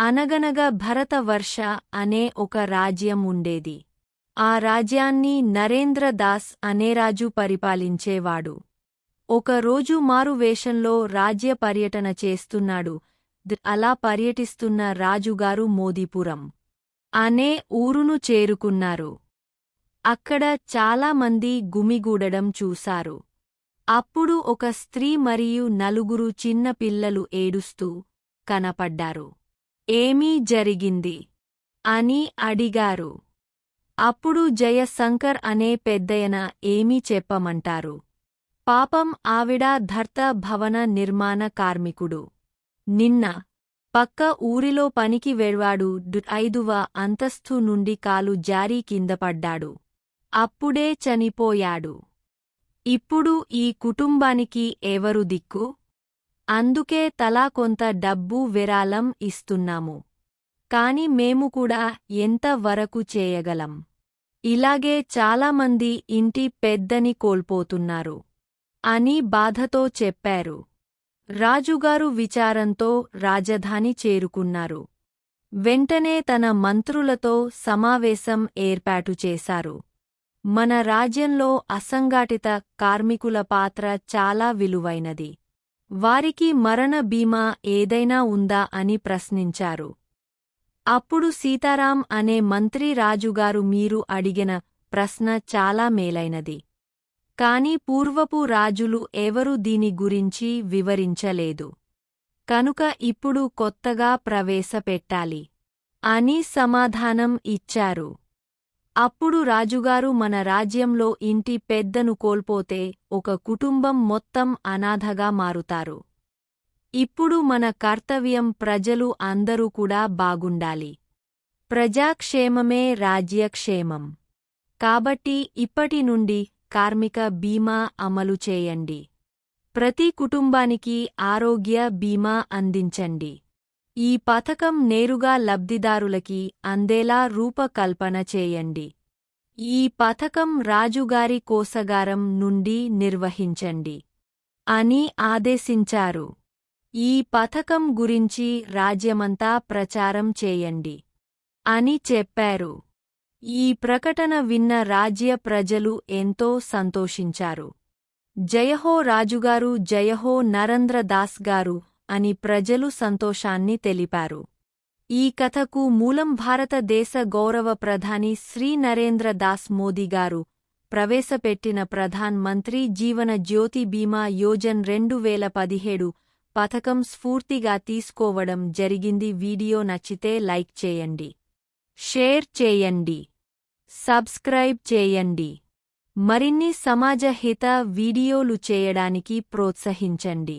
అనగనగా భరతవర్ష అనే ఒక రాజ్యం ఉండేది. ఆ రాజ్యాన్ని నరేంద్రదాస్ అనే రాజు పరిపాలించేవాడు. ఒకరోజు మారువేషంలో రాజ్య పర్యటన చేస్తున్నాడు. అలా పర్యటిస్తున్న రాజుగారు మోదీపురం అనే ఊరును చేరుకున్నారు. అక్కడ చాలామంది గుమిగూడడం చూశారు. అప్పుడు ఒక స్త్రీ మరియు నలుగురు చిన్న పిల్లలు ఏడుస్తూ కనపడ్డారు. ఏమీ జరిగింది అని అడిగారు. అప్పుడు జయశంకర్ అనే పెద్దయన ఏమీ చెప్పమంటారు. పాపం ఆవిడ ధర్త భవన నిర్మాణ కార్మికుడు. నిన్న పక్క ఊరిలో పనికి వెళ్వాడు. 5వ అంతస్తు నుండి కాలు జారి కిందపడ్డాడు. అప్పుడే చనిపోయాడు. ఇప్పుడు ఈ కుటుంబానికి ఎవరు దిక్కు? అందుకే తలా కొంత డబ్బు విరాళం ఇస్తున్నాము. కాని మేము కూడా ఎంత వరకు చేయగలం? ఇలాగే చాలామంది ఇంటి పెద్దని కోల్పోతున్నారు అని బాధతో చెప్పారు. రాజుగారు విచారంతో రాజధాని చేరుకున్నారు. వెంటనే తన మంత్రులతో సమావేశం ఏర్పాటు చేశారు. మన రాజ్యంలో అసంఘటిత కార్మికుల పాత్ర చాలా విలువైనది. వారికి మరణ బీమా ఏదైనా ఉందా అని ప్రశ్నించారు. అప్పుడు సీతారాం అనే మంత్రి రాజుగారు మీరు అడిగిన ప్రశ్న చాలా మేలైనది. కాని పూర్వపు రాజులు ఎవరూ దీని గురించి వివరించలేదు. కనుక ఇప్పుడు కొత్తగా ప్రవేశపెట్టాలి అని సమాధానం ఇచ్చారు. అప్పుడు రాజుగారు మన రాజ్యంలో ఇంటి పెద్దను కోల్పోతే ఒక కుటుంబం మొత్తం అనాథగా మారుతారు. ఇప్పుడు మన కర్తవ్యం ప్రజలు అందరూ కూడా బాగుండాలి. ప్రజాక్షేమమే రాజ్యక్షేమం. కాబట్టి ఇప్పటి నుండి కార్మిక బీమా అమలు చేయండి. ప్రతి కుటుంబానికి ఆరోగ్య బీమా అందించండి. ఈ పథకం నేరుగా లబ్ధిదారులకి అందేలా రూపకల్పన చేయండి. ఈ పథకం రాజుగారి కోసగారం నుండి నిర్వహించండి అని ఆదేశించారు. ఈ పథకం గురించి రాజ్యమంతా ప్రచారం చేయండి అని చెప్పారు. ఈ ప్రకటన విన్న రాజ్య ప్రజలు ఎంతో సంతోషించారు. జయహో రాజుగారు, జయహో నరేంద్రదాస్ గారు అని ప్రజలు సంతోషాన్ని తెలిపారు. ఈ కథకు మూలం భారతదేశ గౌరవ ప్రధాని శ్రీ నరేంద్ర దాస్ మోదీ గారు ప్రవేశపెట్టిన ప్రధాన్ మంత్రి జీవన జ్యోతి బీమా యోజన 2017 పథకం స్ఫూర్తిగా తీసుకోవడం జరిగింది. వీడియో నచ్చితే లైక్ చేయండి, షేర్ చేయండి, సబ్స్క్రైబ్ చేయండి. మరిన్ని సమాజ హిత వీడియోలు చేయడానికి ప్రోత్సహించండి.